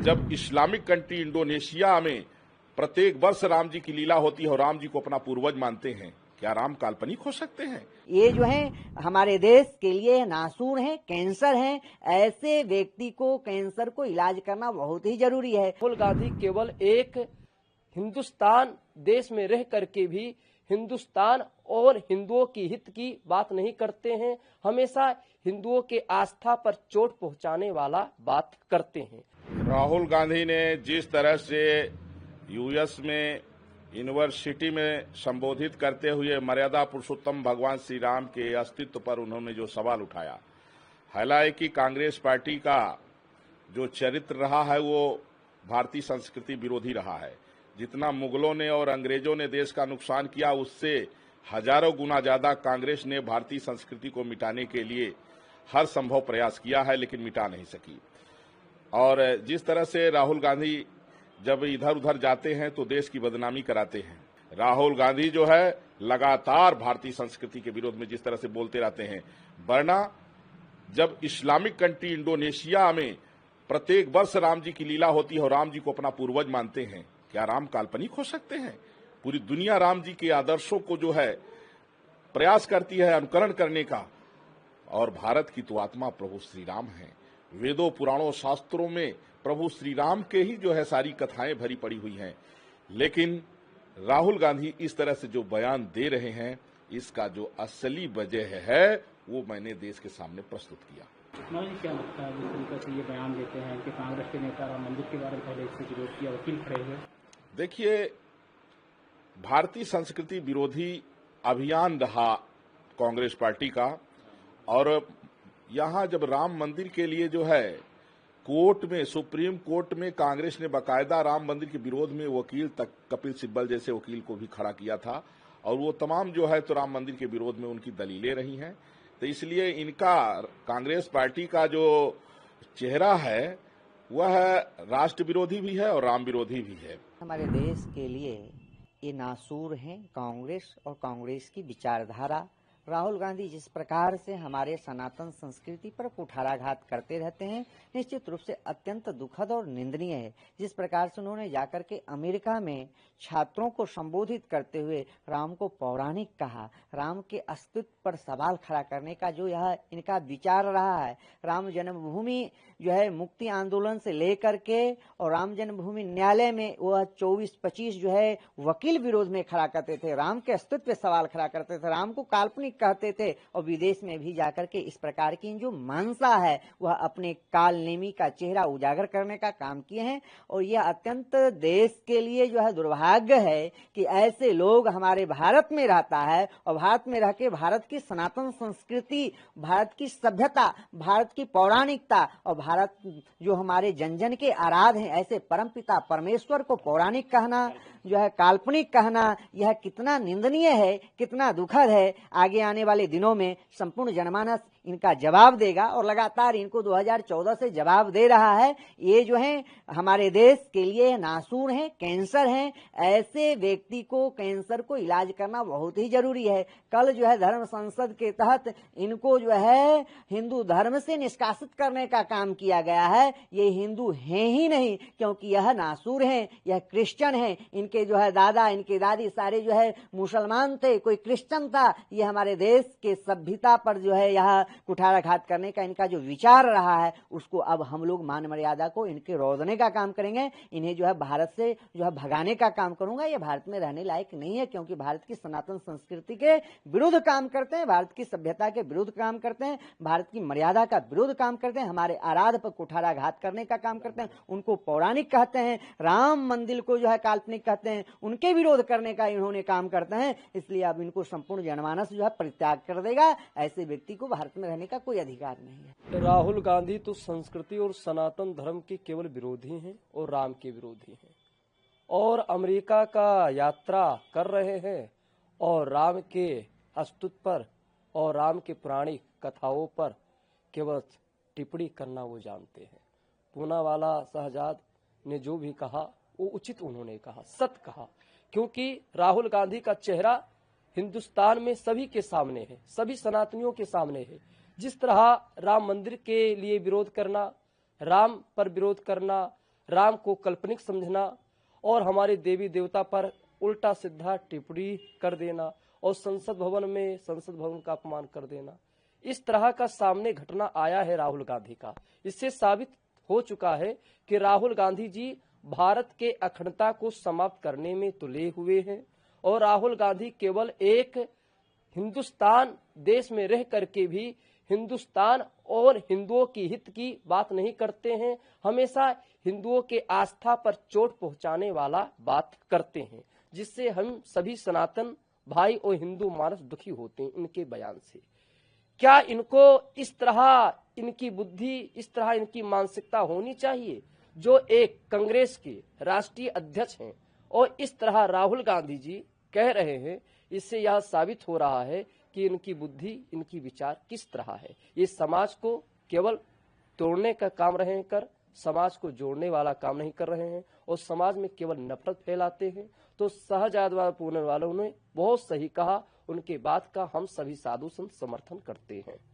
जब Islamic country Indonesia में प्रत्येक वर्ष राम जी की लीला होती है और राम जी को अपना पूर्वज मानते हैं, क्या राम काल्पनिक हो सकते हैं? ये जो है हमारे देश के लिए नासूर है, कैंसर है। ऐसे व्यक्ति को कैंसर को इलाज करना बहुत ही जरूरी है। राहुल गांधी केवल एक हिंदुस्तान देश में रह करके भी हिंदुस्तान और हिंदुओं की हित की बात नहीं करते हैं, हमेशा हिंदुओं के आस्था पर चोट पहुंचाने वाला बात करते हैं। राहुल गांधी ने जिस तरह से यूएस में यूनिवर्सिटी में संबोधित करते हुए मर्यादा पुरुषोत्तम भगवान श्री राम के अस्तित्व पर उन्होंने जो सवाल उठाया, हालांकि कांग्रेस पार्टी का जो चरित्र रहा है वो भारतीय संस्कृति विरोधी रहा है। जितना मुगलों ने और अंग्रेजों ने देश का नुकसान किया, उससे हजारों गुना ज्यादा कांग्रेस ने भारतीय संस्कृति को मिटाने के लिए हर संभव प्रयास किया है, लेकिन मिटा नहीं सकी। और जिस तरह से राहुल गांधी जब इधर उधर जाते हैं तो देश की बदनामी कराते हैं। राहुल गांधी जो है लगातार भारतीय संस्कृति के विरोध में जिस तरह से बोलते रहते हैं, वरना जब इस्लामिक कंट्री इंडोनेशिया में प्रत्येक वर्ष राम जी की लीला होती है और राम जी को अपना पूर्वज मानते हैं, क्या राम काल्पनिक हो सकते हैं? पूरी दुनिया राम जी के आदर्शों को जो है प्रयास करती है अनुकरण करने का, और भारत की तो आत्मा प्रभु श्री राम है। वेदों पुराणों शास्त्रों में प्रभु श्री राम के ही जो है सारी कथाएं भरी पड़ी हुई हैं। लेकिन राहुल गांधी इस तरह से जो बयान दे रहे हैं, इसका जो असली वजह है वो मैंने देश के सामने प्रस्तुत किया। क्या लगता है जिस तरीके से ये बयान देते हैं कि कांग्रेस के नेता राम मंदिर के बारे में पहले इससे विरोध किया, वकील खड़े हुए? देखिए, भारतीय संस्कृति विरोधी अभियान रहा कांग्रेस पार्टी का, और यहां जब राम मंदिर के लिए जो है कोर्ट में, सुप्रीम कोर्ट में कांग्रेस ने बाकायदा राम मंदिर के विरोध में वकील तक, कपिल सिब्बल जैसे वकील को भी खड़ा किया था, और वो तमाम जो है तो राम मंदिर के विरोध में उनकी दलीलें रही हैं। तो इसलिए इनका, कांग्रेस पार्टी का जो चेहरा है वह राष्ट्र विरोधी भी है और राम विरोधी भी है। हमारे देश के लिए ये नासूर हैं कांग्रेस और कांग्रेस की विचारधारा। राहुल गांधी जिस प्रकार से हमारे सनातन संस्कृति पर कुठाराघात करते रहते हैं, निश्चित रूप से अत्यंत दुखद और निंदनीय है। जिस प्रकार से उन्होंने जाकर के अमेरिका में छात्रों को संबोधित करते हुए राम को पौराणिक कहा, राम के अस्तित्व पर सवाल खड़ा करने का जो यह इनका विचार रहा है, राम जन्मभूमि जो है मुक्ति आंदोलन से लेकर के और राम जन्मभूमि न्यायालय में वह 24-25 जो है वकील विरोध में खड़ा करते थे, राम के अस्तित्व पे सवाल खड़ा करते थे, राम को काल्पनिक कहते थे, और विदेश में भी जाकर के इस प्रकार की जो मंशा है वह अपने कालनेमी का चेहरा उजागर करने का काम किए हैं। और यह अत्यंत देश के लिए जो है दुर्भाग्य है कि ऐसे लोग हमारे भारत में रहता है, और भारत में रह के भारत की सनातन संस्कृति, भारत की सभ्यता, भारत की पौराणिकता और भारत जो हमारे जन जन के आराध्य हैं, ऐसे परमपिता परमेश्वर को पौराणिक कहना, जो है काल्पनिक कहना, यह कितना निंदनीय है, कितना दुखद है। आगे आने वाले दिनों में संपूर्ण जनमानस इनका जवाब देगा, और लगातार इनको 2014 से जवाब दे रहा है। ये जो है हमारे देश के लिए नासूर हैं, कैंसर हैं। ऐसे व्यक्ति को कैंसर को इलाज करना बहुत ही जरूरी है। कल जो है धर्म संसद के तहत इनको जो है हिंदू धर्म से निष्कासित करने का काम किया गया है। ये हिंदू हैं ही नहीं, क्योंकि यह नासूर हैं, यह क्रिश्चियन हैं। इनके जो है दादा, इनके दादी सारे जो है मुसलमान थे, कोई क्रिश्चियन था। ये हमारे देश के सभ्यता पर जो है यह कुठाराघात करने का इनका जो विचार रहा है, उसको अब हम लोग मान मर्यादा को इनके रोकने का काम करेंगे। इन्हें जो है भारत से जो है भगाने का काम करूंगा। ये भारत में रहने लायक नहीं है, क्योंकि भारत की सनातन संस्कृति के विरुद्ध काम करते हैं, भारत की सभ्यता के विरुद्ध काम करते हैं, भारत की मर्यादा का विरुद्ध काम करते हैं, हमारे आराध्य पर कुठाराघात करने का काम करते हैं। उनको पौराणिक कहते हैं, राम मंदिर को जो है काल्पनिक कहते हैं, उनके विरोध करने का इन्होंने काम करते हैं। इसलिए अब इनको संपूर्ण जनमानस जो है परित्याग कर देगा। ऐसे व्यक्ति को भारत में रहने का कोई अधिकार नहीं है। राहुल गांधी तो संस्कृति और सनातन धर्म के केवल विरोधी हैं और राम के विरोधी हैं, और अमेरिका का यात्रा कर रहे हैं, और राम के अस्तित्व पर और राम के पौराणिक कथाओं पर केवल टिप्पणी करना वो जानते हैं। पूनावाला शहजाद ने जो भी कहा वो उचित उन्होंने कहा, सत्य कहा, क्योंकि राहुल गांधी का चेहरा हिंदुस्तान में सभी के सामने है, सभी सनातनियों के सामने है। जिस तरह राम मंदिर के लिए विरोध करना, राम पर विरोध करना, राम को काल्पनिक समझना और हमारे देवी देवता पर उल्टा सीधा टिप्पणी कर देना और संसद भवन का अपमान कर देना, इस तरह का सामने घटना आया है राहुल गांधी का। इससे साबित हो चुका है कि राहुल गांधी जी भारत के अखंडता को समाप्त करने में तुले हुए हैं और राहुल गांधी केवल एक हिंदुस्तान देश में रह करके भी हिंदुस्तान और हिंदुओं की हित की बात नहीं करते हैं, हमेशा हिंदुओं के आस्था पर चोट पहुंचाने वाला बात करते हैं, जिससे हम सभी सनातन भाई और हिंदू मानस दुखी होते हैं इनके बयान से। क्या इनको इस तरह इनकी बुद्धि, इस तरह इनकी मानसिकता होनी चाहिए? जो एक कांग्रेस के राष्ट्रीय अध्यक्ष हैं और इस तरह राहुल गांधी जी कह रहे हैं, इससे यह साबित हो रहा है कि इनकी बुद्धि, इनकी विचार किस तरह है। ये समाज को केवल तोड़ने का काम रहे कर, समाज को जोड़ने वाला काम नहीं कर रहे हैं और समाज में केवल नफरत फैलाते हैं। तो सहजादवाद पूर्ण वालों ने बहुत सही कहा, उनके बात का हम सभी साधु संत समर्थन करते हैं।